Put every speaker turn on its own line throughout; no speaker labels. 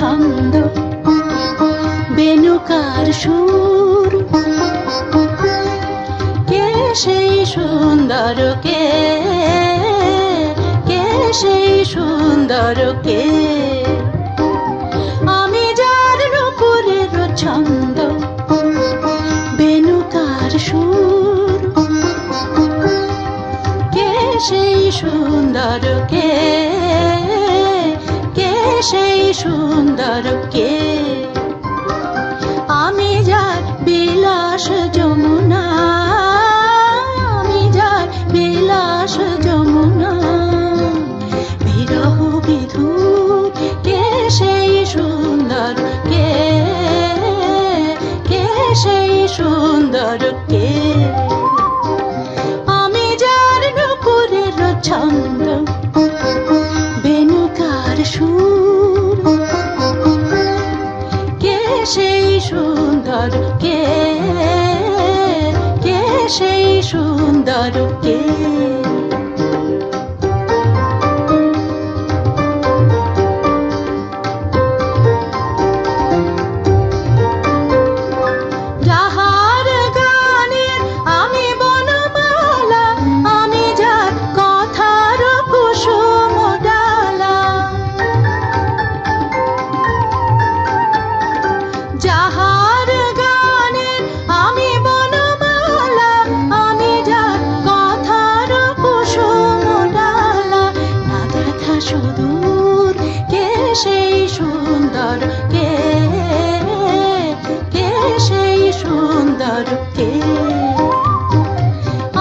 ছন্দ বেনুকার সুর কে সেই সুন্দর কে সেই সুন্দর কে আমি যার নুপুরের ছন্দ বেনুকার সুর কে সেই সুন্দর কে সেই সুন্দর কে আমি যার বিলাস যমুনা আমি যার বিলাস যমুনা বিরহ বিধুর কে সেই সুন্দর কে সেই সুন্দর কে আমি যার নুপুরের ছন্দ বেনুকার সুর কে সেই সুন্দর কে সেই সুন্দর কে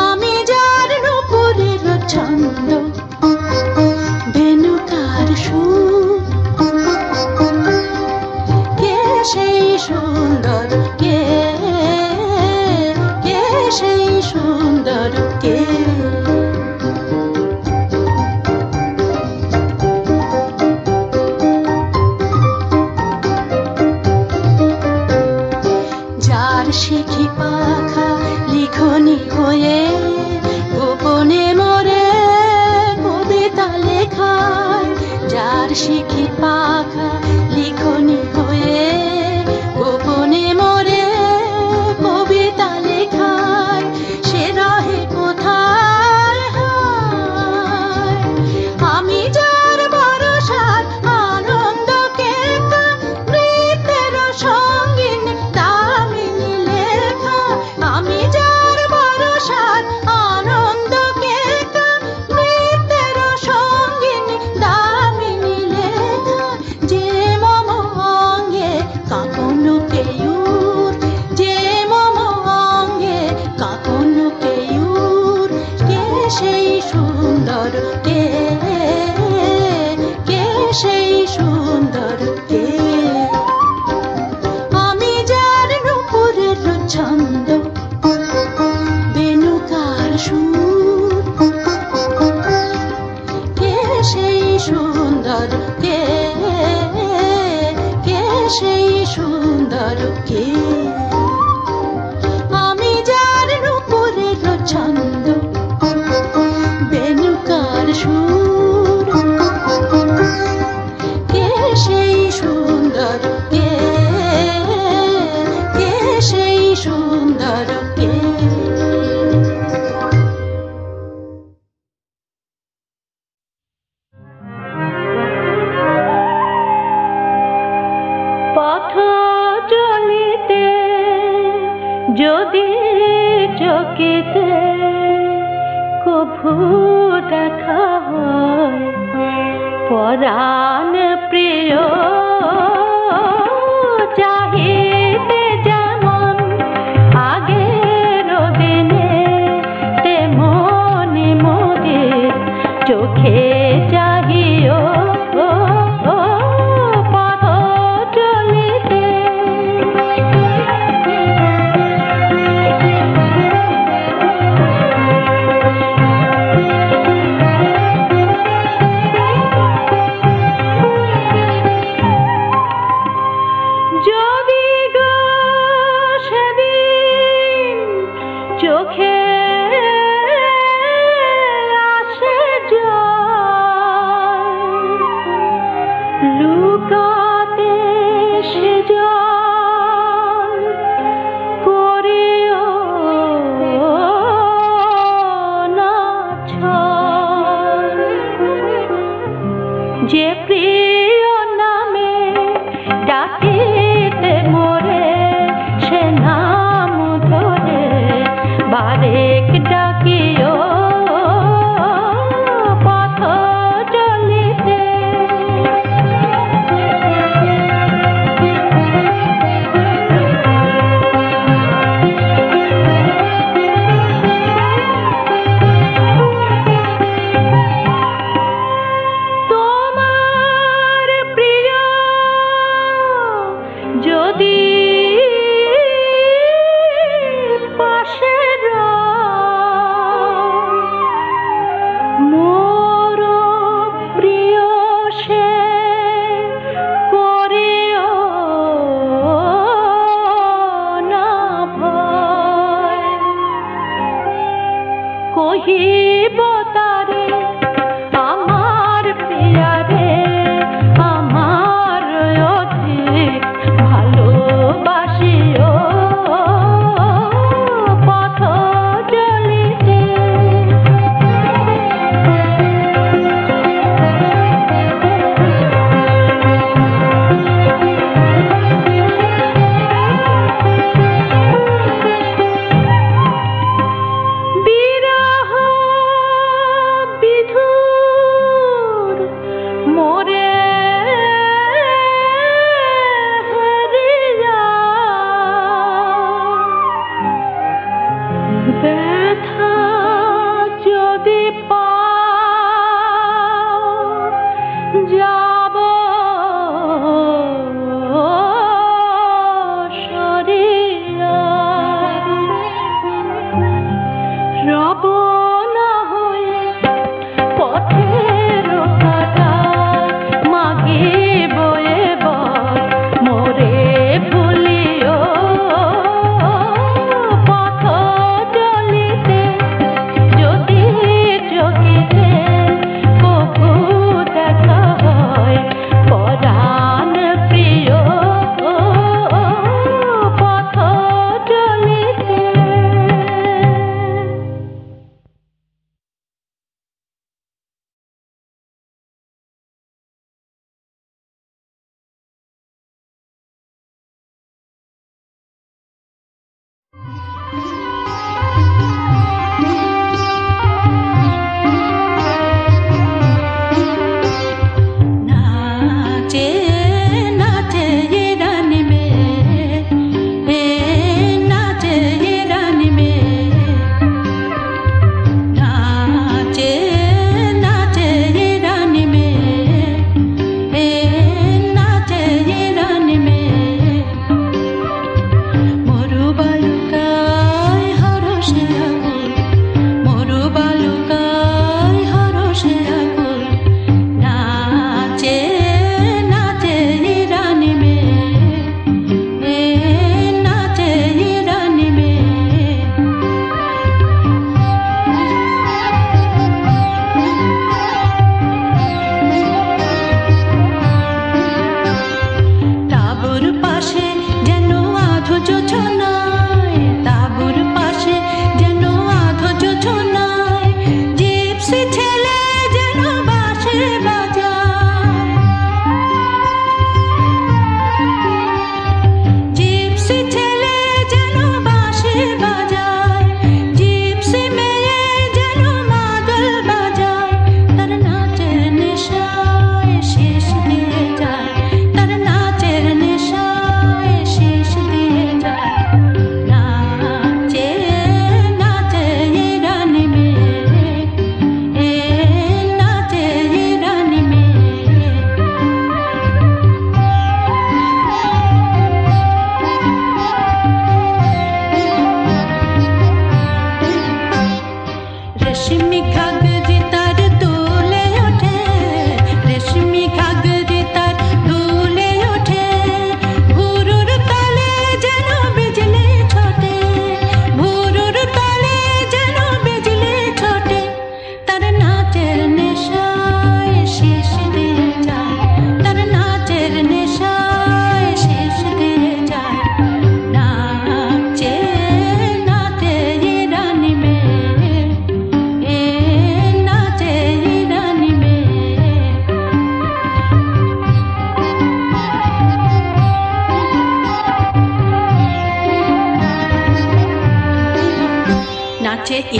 আমি যার নুপুরের ছন্দ বেনুকার সুর কে সেই সুন্দর কে সেই সুন্দর কে শিখি পাখা লিখনি হয়ে গোপনে মোরে কবিতা লেখায় যার শিখি পাখা লিখনি হয়ে গোপনে মোরে কবিতা লেখায় সে রহে কোথায় আমি যার ভরসার আনন্দকে নৃত্যের সঙ্গিন আমি যার ভরসার আনন্দকে নৃত্যের সঙ্গিন দামিনী লেখা যে মম অঙ্গে কাঁপন কেয়ুর যে মম অঙ্গে কাঁপন কেয়ুর কে সেই সুন্দর কে সেই সুন্দর কে আমি যার নুপুরের ছন্দ বেনুকার সুর কে সেই সুন্দর কে সেই সুন্দর কে আমি যার নুপুরের ছন্দ বেনুকার সুর কে সেই সুন্দর কে সেই সুন্দর কে পথ চলিতে যদি চকিতে কভু দেখা হয় পরাণ প্রিয় চাহিতে যেমন আগের দিনে তেমনি মোদের চোখে চাহিও পথ চলিতে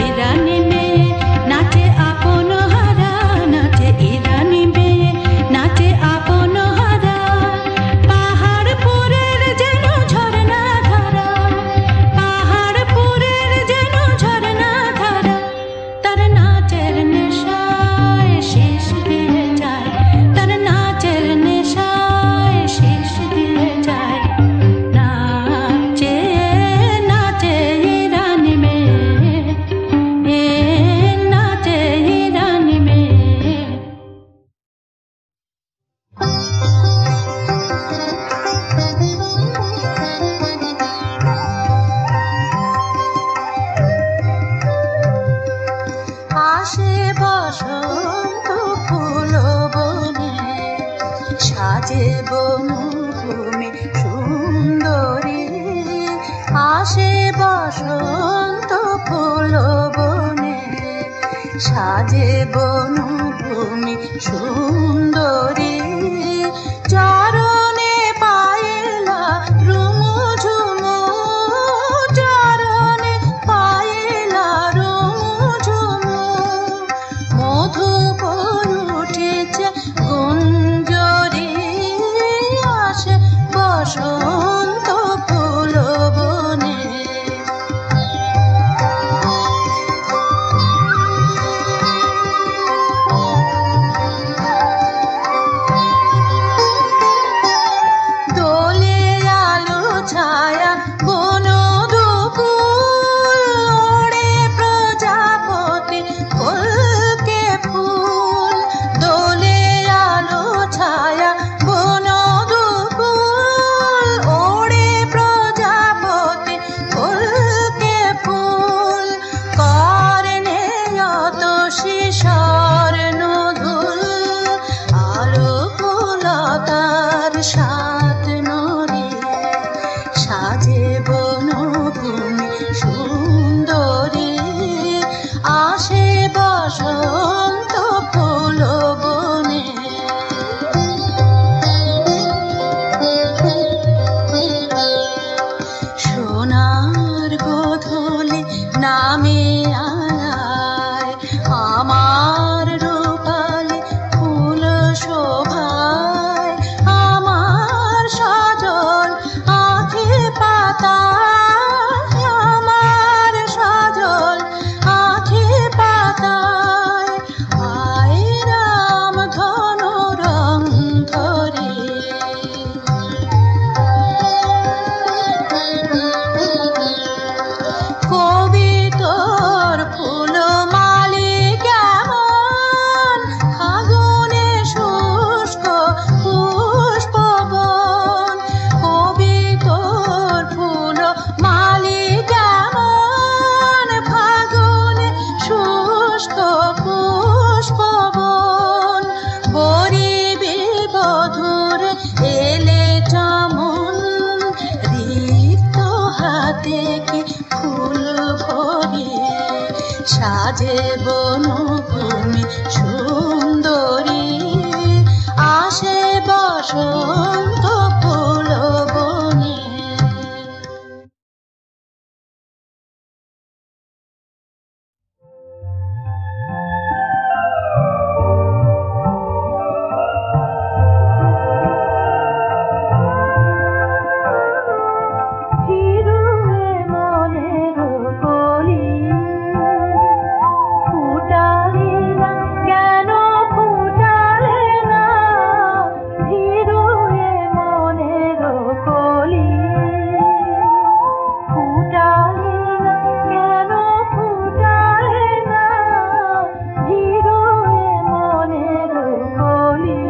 ইরানি মেয়ে নাচে আপন হারা, নাচে ইরানি মেয়ে নাচে আপন হারা। পাহাড়পুরের যেন ঝরনা ধারা, পাহাড়পুরের যেন ঝরনা ধারা। তার নাচের নেশায় শেষ দিয়ে যায়, তার নাচের নেশায় শেষ দিয়ে যায়। নাচে নাচে ইরানি মেয়ে, নাচে ইরানি মেয়ে। আসে বসন্ত ফুল বনে, সাজে বনভূমি সুন্দরী। আসে বসন্ত ফুল বনে, সাজে বনভূমি সুন্দরী। চরণে পায়েলা রুমুঝুমু, চরণে পায়েলা রুমুঝুমু। মধুপ উঠেছে গুঞ্জরি, আসে বসন্ত ফুল বনে। দোলে আলো ছায়া বন দুকুল, ওড়ে প্রজাপতি ফুলকে ফুল। দোলে আলো ছায়া বন দুকুল, ওড়ে প্রজাপতি ফুলকে ফুল। কর্ণে যত শিশর নধুল, আলো ফুলতার সাত নরে। সাজে বনভূমি সুন্দরী, আসে বসন্ত ফুল বনে। সোনার গোধূলি নামে আলায়, আমার রূপালি ফুল শোভায়। আমার সজল আঁখি পাতায়, আমার সজল আঁখি পাতায়। আয় রাম ধনু রং ধরে, কবি তোর ফুল মালি কেমন, ফাগুনে শুষ্ক পুষ্পবন। কবি তোর ফুল মালি কেমন, ফাগুনে শুষ্ক পুষ্পবন। বরিবি বধুর এলে চমন, রিক্ত হাতে কি ফুল ভরে। সাজে বনভূমি সুন্দরী, আসে বসন্ত ফুল বনে। হিরুয়ে মনের কলি, ফুটালি না কেন ফুটালে না। হিরুয়ে মনের কলি, ফুটালি না কেন ফুটালে না। হিরুয়ে মনের কলি,